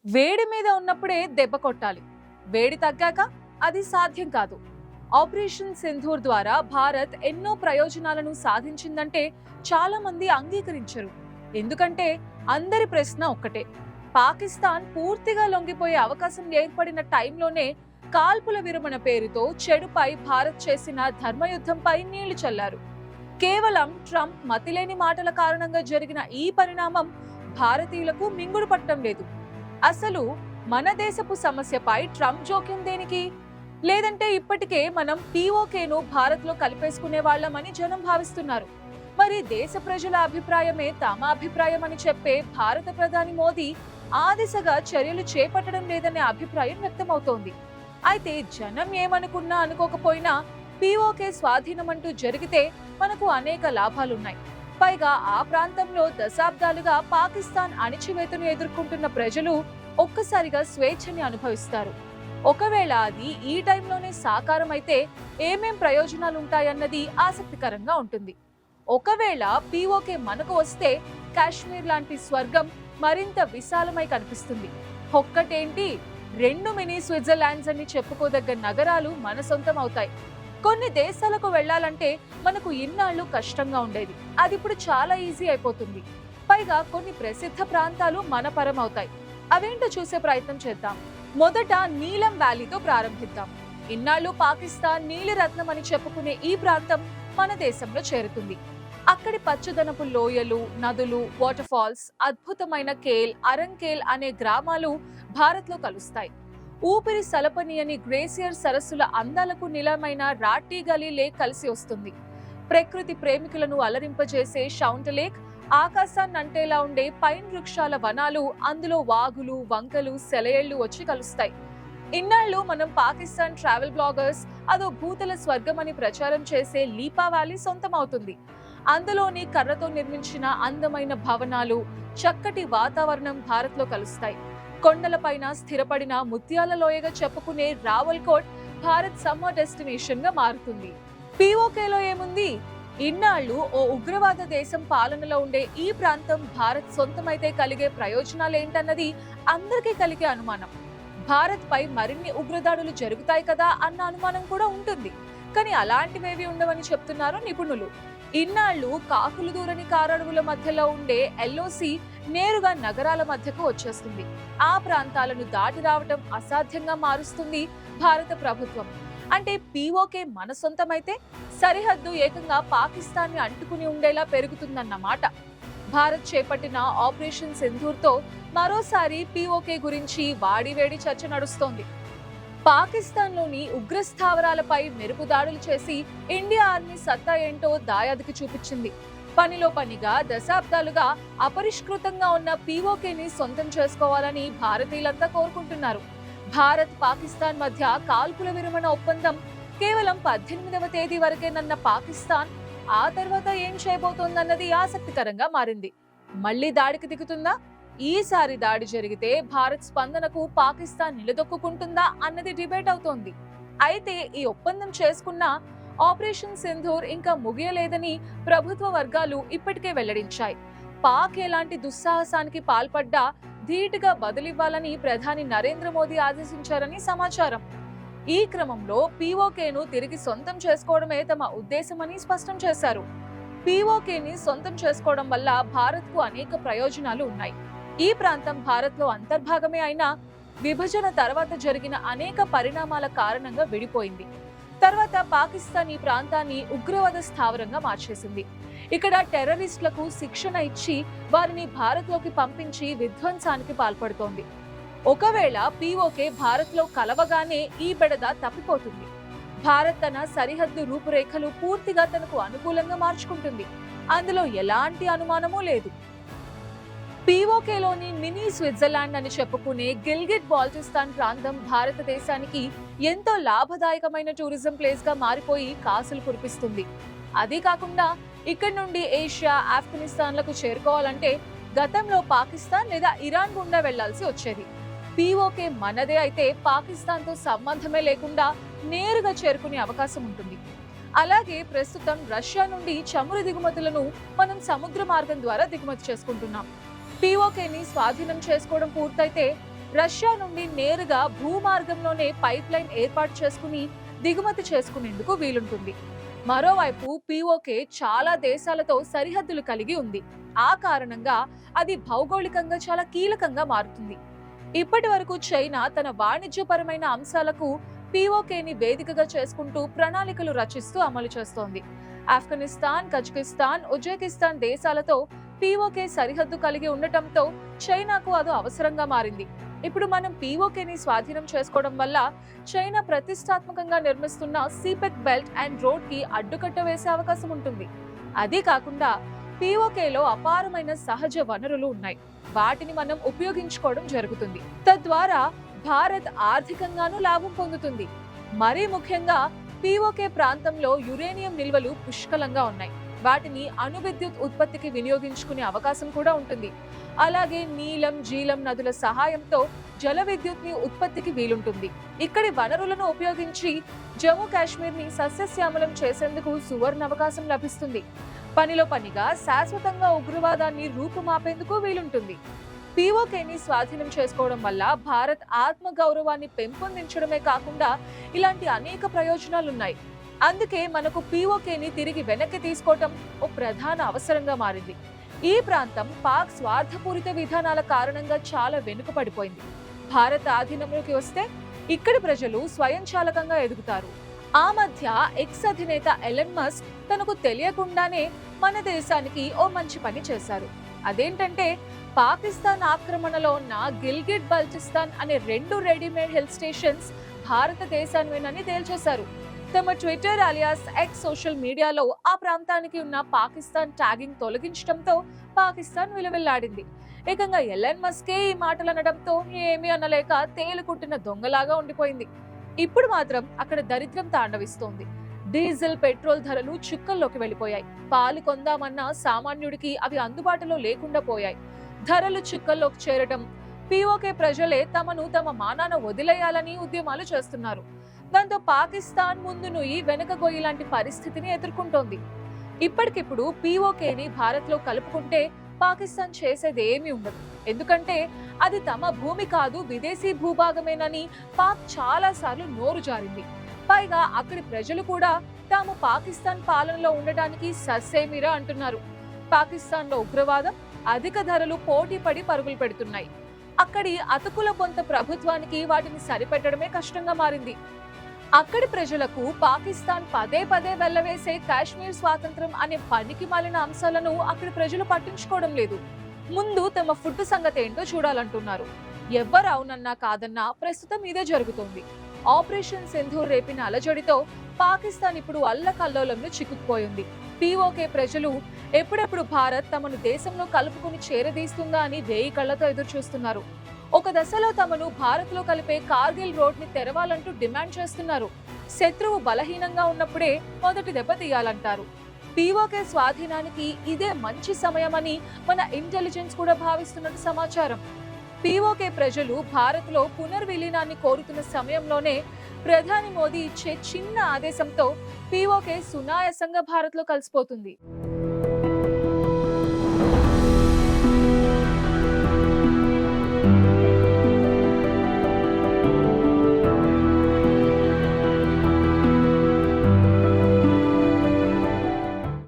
వేడి మీద ఉన్నప్పుడే దెబ్బ కొట్టాలి. వేడి తగ్గాక అది సాధ్యం కాదు. ఆపరేషన్ సింధూర్ ద్వారా భారత్ ఎన్నో ప్రయోజనాలను సాధించిందంటే చాలా మంది అంగీకరించరు. ఎందుకంటే అందరి ప్రశ్న ఒక్కటే: పాకిస్తాన్ పూర్తిగా లొంగిపోయే అవకాశం ఏర్పడిన టైంలోనే కాల్పుల విరమణ పేరుతో చెడుపై భారత్ చేసిన ధర్మయుద్ధంపై నీళ్లు చల్లారు. కేవలం ట్రంప్ మతిలేని మాటల కారణంగా జరిగిన ఈ పరిణామం భారతీయులకు మింగుడు పట్టడం లేదు. అసలు మన దేశపు సమస్యపై ట్రంప్ జోక్యం దేనికి? లేదంటే ఇప్పటికే మనం పీఓకేను భారత్ లో కలిపేసుకునే వాళ్ళమని జనం భావిస్తున్నారు. మరి దేశ ప్రజల అభిప్రాయమే తమ అభిప్రాయం అని చెప్పే భారత ప్రధాని మోదీ ఆ దిశగా చర్యలు చేపట్టడం లేదనే అభిప్రాయం వ్యక్తమవుతోంది. అయితే జనం ఏమనుకున్నా అనుకోకపోయినా పీఓకే స్వాధీనం అంటూ జరిగితే మనకు అనేక లాభాలున్నాయి. పైగా ఆ ప్రాంతంలో దశాబ్దాలుగా పాకిస్తాన్ అణిచివేతను ఎదుర్కొంటున్న ప్రజలు ఒక్కసారిగా స్వేచ్ఛని అనుభవిస్తారు. ఒకవేళ అది ఈ టైంలోనే సాకారం అయితే ఏమేం ప్రయోజనాలు ఉంటాయన్నది ఆసక్తికరంగా ఉంటుంది. ఒకవేళ పీఓకే మనకు వస్తే కాశ్మీర్ లాంటి స్వర్గం మరింత విశాలమై కనిపిస్తుంది. ఒక్కటేంటి, 2 మినీ స్విట్జర్లాండ్స్ అని చెప్పుకోదగ్గ నగరాలు మన సొంతం అవుతాయి. కొన్ని దేశాలకు వెళ్లాలంటే మనకు ఇన్నాళ్లు కష్టంగా ఉండేది, అది ఇప్పుడు చాలా ఈజీ అయిపోతుంది. పైగా కొన్ని ప్రసిద్ధ ప్రాంతాలు మన పరం అవుతాయి. అవేంటో చూసే ప్రయత్నం చేద్దాం. మొదట నీలం వ్యాలీతో ప్రారంభిద్దాం. ఇన్నాళ్లు పాకిస్తాన్ నీలిరత్నం అని చెప్పుకునే ఈ ప్రాంతం మన దేశంలో చేరుతుంది. అక్కడి పచ్చదనపు లోయలు, నదులు, వాటర్ ఫాల్స్, అద్భుతమైన కేల్, అరంకేల్ అనే గ్రామాలు భారత్ లో కలుస్తాయి. ఊపిరి సలపనీయని గ్లేసియర్ సరస్సుల అందాలకు నిలమైన రాట్టి గలీ లేక్ కలిసి వస్తుంది. ప్రకృతి ప్రేమికులను అలరింపజేసే షౌంట లేక్, ఆకాశాన్ని అంటేలా ఉండే పైన్ వృక్షాల వనాలు, అందులో వాగులు, వంకలు, సెలయేళ్లు వచ్చి కలుస్తాయి. ఇన్నాళ్లు మనం పాకిస్తాన్ ట్రావెల్ బ్లాగర్స్ అదో భూతల స్వర్గం అని ప్రచారం చేసే లీపా వ్యాలీ సొంతమవుతుంది. అందులోని కర్రతో నిర్మించిన అందమైన భవనాలు, చక్కటి వాతావరణం భారత్ లో కలుస్తాయి. కొండలపైన స్థిరపడిన ముత్యాల లోయగా చెప్పుకునే రావల్కోట్ భారత్ సమ్మర్ డెస్టినేషన్ గా మారుతుంది. పీఓకేలో ఏముంది? ఇన్నాళ్లు ఓ ఉగ్రవాద దేశం పాలనలో ఉండే ఈ ప్రాంతం భారత్ సొంతమైతే కలిగే ప్రయోజనాలేంటన్నది అందరికీ కలిగే అనుమానం. భారత్ పై మరిన్ని ఉగ్రదాడులు జరుగుతాయి కదా అన్న అనుమానం కూడా ఉంటుంది. కానీ అలాంటివేవి ఉండవని చెప్తున్నారు నిపుణులు. ఇన్నాళ్లు కాకులు దూరని కారడవుల మధ్యలో ఉండే ఎల్ఓసి నేరుగా నగరాల మధ్యకు వచ్చేస్తుంది. ఆ ప్రాంతాలను దాటి రావటం అసాధ్యంగా మారుస్తుంది భారత ప్రభుత్వం. అంటే పీఓకే మన సొంతమైతే సరిహద్దు ఏకంగా పాకిస్తాన్ ని అంటుకుని ఉండేలా పెరుగుతుందన్నమాట. భారత్ చేపట్టిన ఆపరేషన్ సింధూర్ తో మరోసారి పీఓకే గురించి వాడివేడి చర్చ నడుస్తోంది. పాకిస్తాన్లోని ఉగ్రస్థావరాలపై మెరుపు దాడులు చేసి ఇండియా ఆర్మీ సత్తా ఏంటో దాయాదికి చూపించింది. పనిలో పనిగా దశాబ్దాలుగా అపరిష్కృతంగా ఉన్న పీఓకేని సొంతం చేసుకోవాలని భారతీయులంతా కోరుకుంటున్నారు. భారత్ పాకిస్తాన్ మధ్య కాల్పుల విరమణ ఒప్పందం కేవలం 18వ తేదీ వరకేనన్న పాకిస్తాన్ ఆ తర్వాత ఏం చేయబోతోందన్నది ఆసక్తికరంగా మారింది. మళ్లీ దాడికి దిగుతుందా? ఈసారి దాడి జరిగితే భారత్ స్పందనకు పాకిస్తాన్ నిలదొక్కుంటుందా అన్నది డిబేట్ అవుతోంది. అయితే ఈ ఒప్పందం చేసుకున్న ఆపరేషన్ సింధూర్ ఇంకా ముగియలేదని ప్రభుత్వ వర్గాలు ఇప్పటికే వెల్లడించాయి. పాక్ ఎలాంటి దుస్సాహసానికి పాల్పడ్డా ధీటుగా బదులివ్వాలని ప్రధాని నరేంద్ర మోదీ ఆదేశించారని సమాచారం. ఈ క్రమంలో పీఓకేను తిరిగి సొంతం చేసుకోవడమే తమ ఉద్దేశమని స్పష్టం చేశారు. పీఓకేని సొంతం చేసుకోవడం వల్ల భారత్ కు అనేక ప్రయోజనాలు ఉన్నాయి. ఈ ప్రాంతం భారత్ లో అంతర్భాగమే అయినా విభజన తర్వాత జరిగిన అనేక పరిణామాల కారణంగా విడిపోయింది. తర్వాత పాకిస్తాన్ ఈ ప్రాంతాన్ని ఉగ్రవాద స్థావరంగా మార్చేసింది. ఇక్కడ టెర్రరిస్టులకు శిక్షణ ఇచ్చి వారిని భారత్ లోకి పంపించి విధ్వంసానికి పాల్పడుతోంది. ఒకవేళ పీఓకే భారత్ లో కలవగానే ఈ బెడద తప్పిపోతుంది. భారత్ తన సరిహద్దు రూపురేఖలు పూర్తిగా తనకు అనుకూలంగా మార్చుకుంటుంది. అందులో ఎలాంటి అనుమానమూ లేదు. పీఓకేలోని మినీ స్విట్జర్లాండ్ అని చెప్పుకునే గిల్గిట్ బాల్టిస్తాన్ ప్రాంతం భారతదేశానికి ఎంతో లాభదాయకమైన టూరిజం ప్లేస్ గా మారిపోయి కాసులు కురిపిస్తుంది. అదే కాకుండా ఇక్కడి నుండి ఏషియా, ఆఫ్ఘనిస్తాన్లకు చేరుకోవాలంటే గతంలో పాకిస్తాన్ లేదా ఇరాన్ గుండా వెళ్లాల్సి వచ్చేది. పీఓకే మనదే అయితే పాకిస్తాన్ తో సంబంధమే లేకుండా నేరుగా చేరుకునే అవకాశం ఉంటుంది. అలాగే ప్రస్తుతం రష్యా నుండి చమురు దిగుమతులను మనం సముద్ర మార్గం ద్వారా దిగుమతి చేసుకుంటున్నాం. పీఓకేని స్వాధీనం చేసుకోవడం పూర్తయితే రష్యా నుండి నేరుగా భూమార్గంలోనే పైప్ లైన్ ఏర్పాటు చేసుకుని దిగుమతి చేసుకునేందుకు వీలుంటుంది. మరోవైపు పీఓకే చాలా దేశాలతో సరిహద్దులు కలిగి ఉంది. ఆ కారణంగా అది భౌగోళికంగా చాలా కీలకంగా మారుతుంది. ఇప్పటి వరకు చైనా తన వాణిజ్యపరమైన అంశాలకు పీఓకేని వేదికగా చేసుకుంటూ ప్రణాళికలు రచిస్తూ అమలు చేస్తోంది. ఆఫ్ఘనిస్తాన్, కజకిస్తాన్, ఉజ్బెకిస్తాన్ దేశాలతో పీఓకే సరిహద్దు కలిగి ఉండటంతో చైనాకు అది అవసరంగా మారింది. ఇప్పుడు మనం పీఓకేని స్వాధీనం చేసుకోవడం వల్ల చైనా ప్రతిష్టాత్మకంగా నిర్మిస్తున్న సిపెక్ బెల్ట్ అండ్ రోడ్ కి అడ్డుకట్ట వేసే అవకాశం ఉంటుంది. అదే కాకుండా పీఓకేలో అపారమైన సహజ వనరులు ఉన్నాయి. వాటిని మనం ఉపయోగించుకోవడం జరుగుతుంది. తద్వారా భారత్ ఆర్థికంగానూ లాభం పొందుతుంది. మరీ ముఖ్యంగా పీఓకే ప్రాంతంలో యురేనియం నిల్వలు పుష్కలంగా ఉన్నాయి. వాటిని అణు విద్యుత్ ఉత్పత్తికి వినియోగించుకునే అవకాశం కూడా ఉంటుంది. అలాగే నీలం, జీలం నదుల సహాయంతో జల విద్యుత్ ని ఉత్పత్తికి వీలుంటుంది. ఇక్కడి వనరులను ఉపయోగించి జమ్మూ కాశ్మీర్ ని సస్యశ్యామలం చేసేందుకు సువర్ణ అవకాశం లభిస్తుంది. పనిలో పనిగా శాశ్వతంగా ఉగ్రవాదాన్ని రూపుమాపేందుకు వీలుంటుంది. పీఓకేని స్వాధీనం చేసుకోవడం వల్ల భారత్ ఆత్మ గౌరవాన్ని పెంపొందించడమే కాకుండా ఇలాంటి అనేక ప్రయోజనాలున్నాయి. అందుకే మనకు పీఓకేని తిరిగి వెనక్కి తీసుకోవటం ఓ ప్రధాన అవసరంగా మారింది. ఈ ప్రాంతం పాక్ స్వార్థపూరిత విధానాల కారణంగా చాలా వెనుకబడిపోయింది. భారత ఆధీనంలోకి వస్తే ఇక్కడి ప్రజలు స్వయంచాలకంగా ఎదుగుతారు. ఆ మధ్య ఎక్స్ అధినేత ఎలన్ మస్క్ తనకు తెలియకుండానే మన దేశానికి ఓ మంచి పని చేశారు. అదేంటంటే పాకిస్తాన్ ఆక్రమణలో ఉన్న గిల్గిట్ బల్టిస్తాన్ అనే 2 రెడీమేడ్ హిల్ స్టేషన్స్ భారతదేశానివేనని తేల్చేశారు. తమ ట్విట్టర్ అలియాస్ ఎక్స్ సోషల్ మీడియాలో ఆ ప్రాంతానికి ఉన్న పాకిస్తాన్ ట్యాగింగ్ తొలగించడంతో పాకిస్తాన్ విలువెల్లాడింది. ఏకంగా ఎలన్ మస్కే ఈ మాటలు అనడంతో ఏమీ అనలేక తేలుకుంటున్న దొంగలాగా ఉండిపోయింది. ఇప్పుడు మాత్రం అక్కడ దరిద్రం తాండవిస్తోంది. డీజిల్, పెట్రోల్ ధరలు చుక్కల్లోకి వెళ్ళిపోయాయి. పాలు కొందామన్నా సామాన్యుడికి అవి అందుబాటులో లేకుండా పోయాయి. ధరలు చుక్కల్లోకి చేరడం, పీఓకే ప్రజలే తమను తమ మానాన వదిలేయాలని ఉద్యమాలు చేస్తున్నారు. దాంతో పాకిస్తాన్ ముందు నుయ్యి వెనక గొయ్యి లాంటి పరిస్థితిని ఎదుర్కొంటోంది. ఇప్పటికిప్పుడు పీఓకేని భారత్ లో కలుపుకుంటే పాకిస్తాన్ చేసేది ఏమీ ఉండదు. ఎందుకంటే అది తమ భూమి కాదు, విదేశీ భూభాగమేనని పాక్ చాలా సార్లు నోరు జారింది. పైగా అక్కడి ప్రజలు కూడా తాము పాకిస్తాన్ పాలనలో ఉండడానికి సస్సేమిరా అంటున్నారు. పాకిస్తాన్ లో ఉగ్రవాదం, అధిక ధరలు పోటీ పడి పరుగులు పెడుతున్నాయి. అక్కడి అతుకుల పొంత ప్రభుత్వానికి వాటిని సరిపెట్టడమే కష్టంగా మారింది. అక్కడి ప్రజలకు పాకిస్తాన్ పదే పదే వెళ్లవేసే కాశ్మీర్ స్వాతంత్రం అనే పనికి మాలిన అంశాలను అక్కడి ప్రజలు పట్టించుకోవడం లేదు. ముందు తమ ఫుడ్ సంగతి ఏంటో చూడాలంటున్నారు. ఎవ్వరు అవునన్నా కాదన్నా ప్రస్తుతం ఇదే జరుగుతోంది. ఆపరేషన్ సింధూర్ రేపిన అలజడితో పాకిస్తాన్ ఇప్పుడు అల్లకల్లోలంలో చిక్కుకుపోయింది. పీఓకే ప్రజలు ఎప్పుడెప్పుడు భారత్ తమను దేశంలో కలుపుకుని చేరదీస్తుందా అని వేయి కళ్లతో ఎదురు చూస్తున్నారు. ఒక దశలో తమను భారత్ లో కలిపే కార్గిల్ రోడ్ ని తెరవాలంటూ డిమాండ్ చేస్తున్నారు. శత్రువు బలహీనంగా ఉన్నప్పుడే మొదటి దెబ్బ తీయాలంటారు. పీఓకే స్వాధీనానికి ఇదే మంచి సమయమని మన ఇంటెలిజెన్స్ కూడా భావిస్తున్నట్టు సమాచారం. పీఓకే ప్రజలు భారత్ లో పునర్విలీనాన్ని కోరుతున్న సమయంలోనే ప్రధాని మోదీ ఇచ్చే చిన్న ఆదేశంతో పీఓకే సునాయాసంగా భారత్ లో కలిసిపోతుంది.